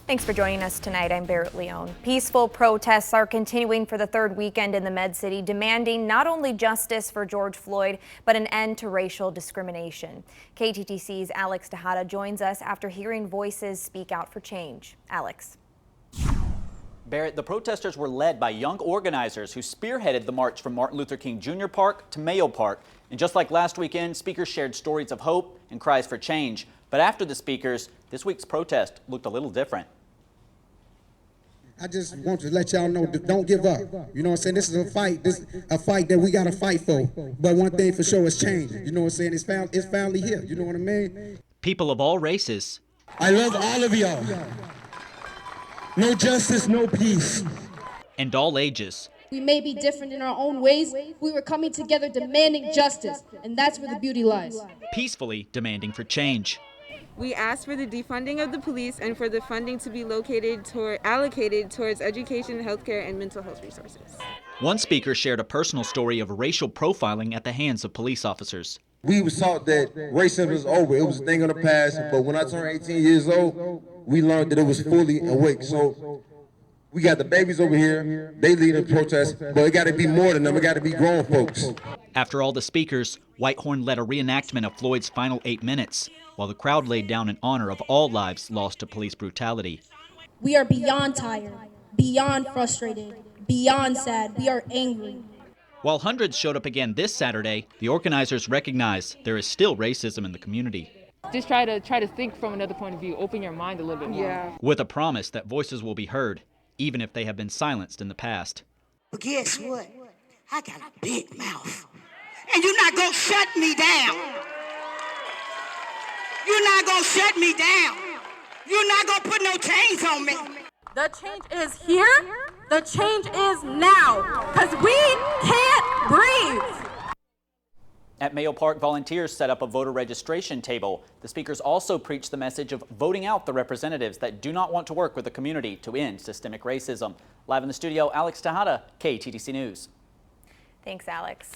Thanks for joining us tonight. I'm Barrett Leone. Peaceful protests are continuing for the third weekend in the Med City, demanding not only justice for George Floyd, but an end to racial discrimination. KTTC's Alex Tejada joins us after hearing voices speak out for change. Alex. Barrett, the protesters were led by young organizers who spearheaded the march from Martin Luther King Jr. Park to Mayo Park. And just like last weekend, speakers shared stories of hope and cries for change. But after the speakers, this week's protest looked a little different. I just want to let y'all know, don't give up. You know what I'm saying? This is a fight. This a fight that we got to fight for. But one thing for sure is changing. You know what I'm saying? It's finally here. You know what I mean? People of all races. I love all of y'all. No justice, no peace. And all ages. We may be different in our own ways. We were coming together demanding justice, and that's where the beauty lies. Peacefully demanding for change. We asked for the defunding of the police and for the funding to be allocated towards education, healthcare, and mental health resources. One speaker shared a personal story of racial profiling at the hands of police officers. We was taught that racism was over. It was a thing of the past. But when I turned 18 years old, we learned that it was fully awake. So we got the babies over here. They lead the protest, but it got to be more than them. It got to be grown folks. After all the speakers, Whitehorn led a reenactment of Floyd's final 8 minutes, while the crowd laid down in honor of all lives lost to police brutality. We are beyond tired, beyond frustrated, beyond sad. We are angry. While hundreds showed up again this Saturday, the organizers recognize there is still racism in the community. Just try to think from another point of view, open your mind a little bit more. Yeah. With a promise that voices will be heard, even if they have been silenced in the past. But guess what? I got a big mouth. And you're not going to shut me down. You're not going to shut me down. You're not going to put no chains on me. The change is here. The change is now. Because we can't breathe. At Mayo Park, volunteers set up a voter registration table. The speakers also preached the message of voting out the representatives that do not want to work with the community to end systemic racism. Live in the studio, Alex Tejada, KTTC News. Thanks, Alex.